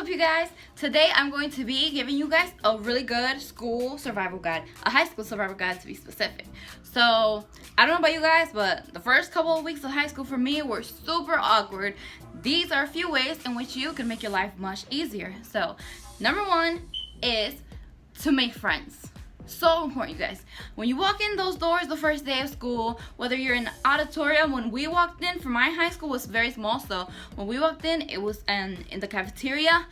up, you guys? Today I'm going to be giving you guys a really good school survival guide, a high school survival guide to be specific. So I don't know about you guys, but the first couple of weeks of high school for me were super awkward. These are a few ways in which you can make your life much easier. So number one is to make friends. So important, you guys. When you walk in those doors the first day of school, whether you're in the auditorium, when we walked in, for my high school was very small, so when we walked in, it was in the cafeteria.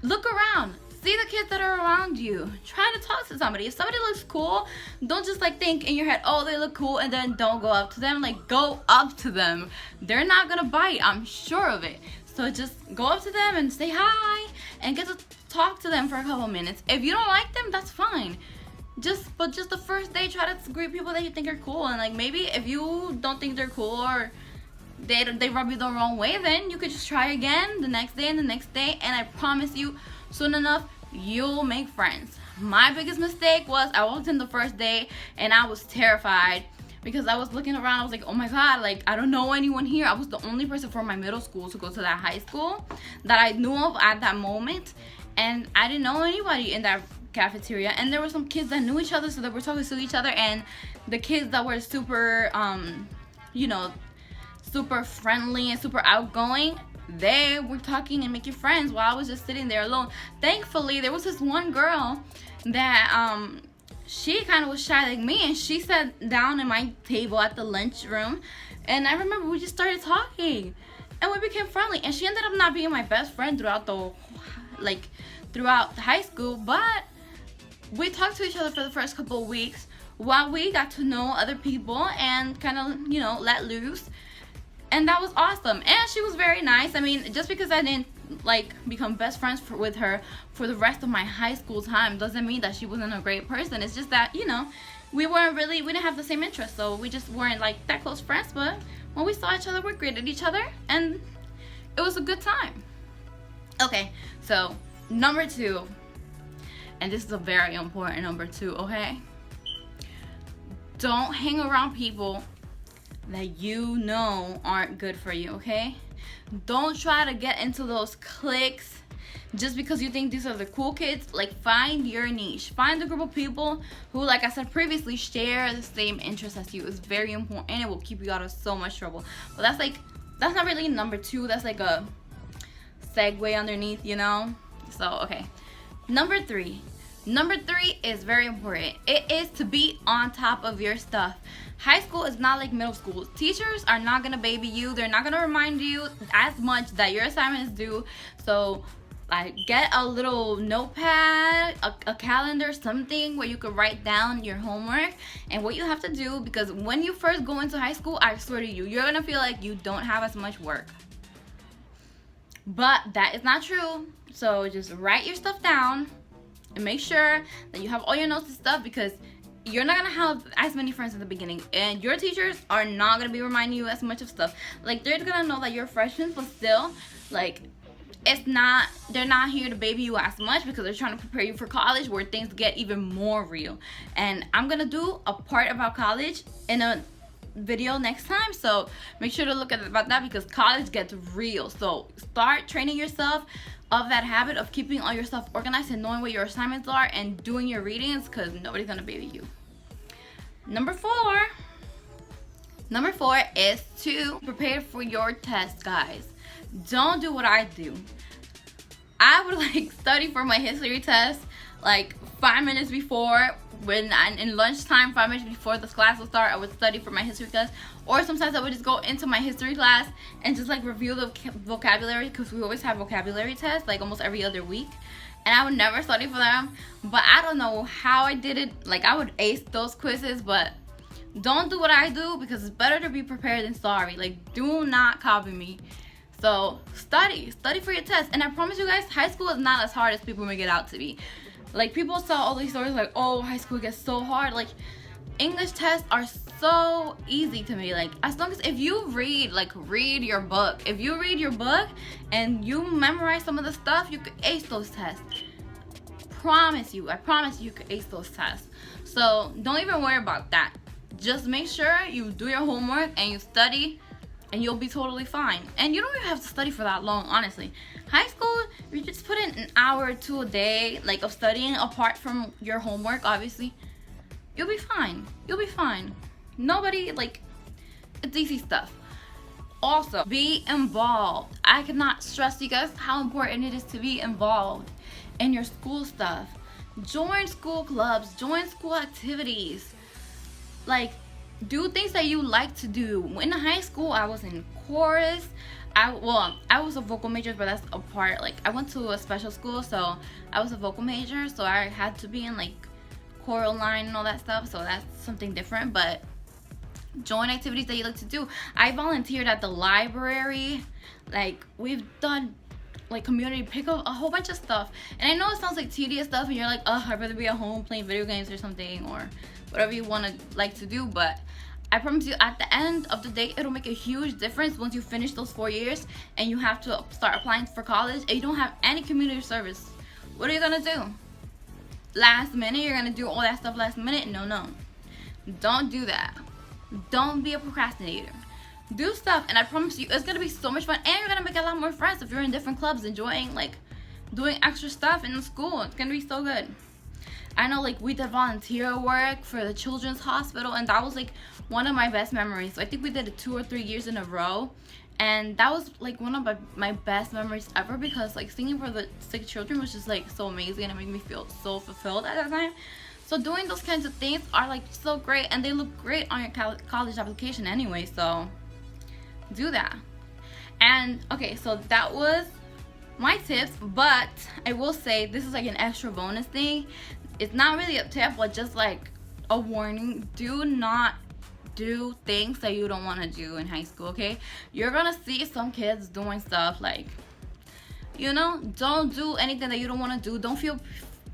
Look around, see the kids that are around you, try to talk to somebody. If somebody looks cool, don't just like think in your head, oh, they look cool, and then don't go up to them. Like, go up to them. They're not gonna bite, I'm sure of it. So just go up to them and say hi and get to talk to them for a couple minutes. If you don't like them, that's fine. But just the first day, try to greet people that you think are cool. And like, maybe if you don't think they're cool or they rub you the wrong way, then you could just try again the next day and the next day, and I promise you, soon enough you'll make friends. My biggest mistake was I walked in the first day and I was terrified because I was looking around. I was like, oh my god, like, I don't know anyone here. I was the only person from my middle school to go to that high school that I knew of at that moment, and I didn't know anybody in that cafeteria. And there were some kids that knew each other, so they were talking to each other, and the kids that were super super friendly and super outgoing, they were talking and making friends while I was just sitting there alone. Thankfully, there was this one girl that she kind of was shy like me, and she sat down in my table at the lunchroom, and I remember we just started talking and we became friendly, and she ended up not being my best friend throughout high school, but we talked to each other for the first couple of weeks while we got to know other people and kind of, let loose. And that was awesome. And she was very nice. I mean, just because I didn't become best friends with her for the rest of my high school time doesn't mean that she wasn't a great person. It's just that, we didn't have the same interests, so we just weren't that close friends. But when we saw each other, we greeted each other, and it was a good time. Okay, so number two, and this is a very important number two, okay? Don't hang around people that you know aren't good for you, okay? Don't try to get into those cliques just because you think these are the cool kids. Find your niche. Find a group of people who, like I said previously, share the same interests as you. It's very important, and it will keep you out of so much trouble. But that's not really number two. That's like a segue underneath, So, okay. Number three is very important. It is to be on top of your stuff. High school is not like middle school. Teachers are not gonna baby you. They're not gonna remind you as much that your assignment is due. So get a little notepad, a calendar, something where you can write down your homework and what you have to do, because when you first go into high school, I swear to you, you're gonna feel like you don't have as much work. But that is not true. So just write your stuff down and make sure that you have all your notes and stuff, because you're not gonna have as many friends in the beginning, and your teachers are not gonna be reminding you as much of stuff. They're gonna know that you're freshmen, but still, they're not here to baby you as much, because they're trying to prepare you for college, where things get even more real. And I'm gonna do a part about college in a video next time, so make sure to look about that, because college gets real. So start training yourself of that habit of keeping all your stuff organized and knowing what your assignments are and doing your readings, because nobody's gonna baby you. Number four is to prepare for your test, guys. Don't do what I do. I would study for my history test 5 minutes before. When in lunchtime, 5 minutes before the class will start, I would study for my history class. Or sometimes I would just go into my history class and just review the vocabulary, because we always have vocabulary tests almost every other week, and I would never study for them. But I don't know how I did it. I would ace those quizzes. But don't do what I do, because it's better to be prepared than sorry. Do not copy me. So study for your test. And I promise you guys, high school is not as hard as people make it out to be. People tell all these stories oh, high school gets so hard. English tests are so easy to me. As long as if you read your book. If you read your book and you memorize some of the stuff, you could ace those tests. I promise you could ace those tests. So don't even worry about that. Just make sure you do your homework and you study and you'll be totally fine. And you don't even have to study for that long, honestly. High school, you just put in an hour or two a day, like, of studying apart from your homework, obviously. You'll be fine. You'll be fine. Nobody, like, it's easy stuff. Also, be involved. I cannot stress you guys how important it is to be involved in your school stuff. Join school clubs, join school activities. Like, do things that you like to do. In high school, I was in chorus. I was a vocal major, but that's a part. Like, I went to a special school, so I was a vocal major, so I had to be in, like, choral line and all that stuff, so that's something different. But join activities that you like to do. I volunteered at the library. Like, we've done, like, community pickup, a whole bunch of stuff. And I know it sounds like tedious stuff, and you're like, oh, I'd rather be at home playing video games or something, or whatever you want to like to do. But I promise you, at the end of the day, it'll make a huge difference once you finish those 4 years and you have to start applying for college and you don't have any community service. What are you gonna do? Last minute, you're gonna do all that stuff last minute? No. Don't do that. Don't be a procrastinator. Do stuff, and I promise you, it's gonna be so much fun, and you're gonna make a lot more friends if you're in different clubs, enjoying, like, doing extra stuff in the school. It's gonna be so good. I know, like, we did volunteer work for the children's hospital, and that was, like, one of my best memories. So I think we did it 2 or 3 years in a row, and that was, like, one of my best memories ever, because, like, singing for the sick children was just, like, so amazing, and it made me feel so fulfilled at that time. So doing those kinds of things are, like, so great, and they look great on your college application anyway, so do that. And okay, so that was my tips, but I will say this is, like, an extra bonus thing. It's not really a tip, but just, like, a warning. Do not do things that you don't want to do in high school, okay? You're gonna see some kids doing stuff, like, you know, don't do anything that you don't want to do. Don't feel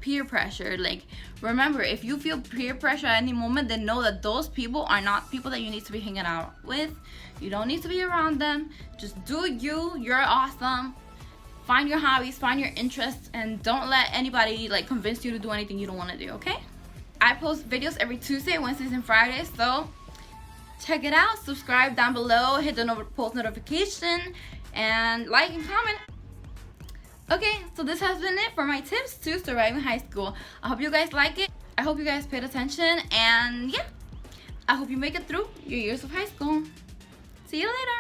peer pressure. Like, remember, if you feel peer pressure at any moment, then know that those people are not people that you need to be hanging out with. You don't need to be around them. Just do you. You're awesome. Find your hobbies, find your interests, and don't let anybody, like, convince you to do anything you don't want to do, okay? I post videos every Tuesday, Wednesdays, and Fridays, so check it out. Subscribe down below, hit the post notification, and like and comment. Okay, so this has been it for my tips to surviving high school. I hope you guys like it. I hope you guys paid attention, and yeah, I hope you make it through your years of high school. See you later.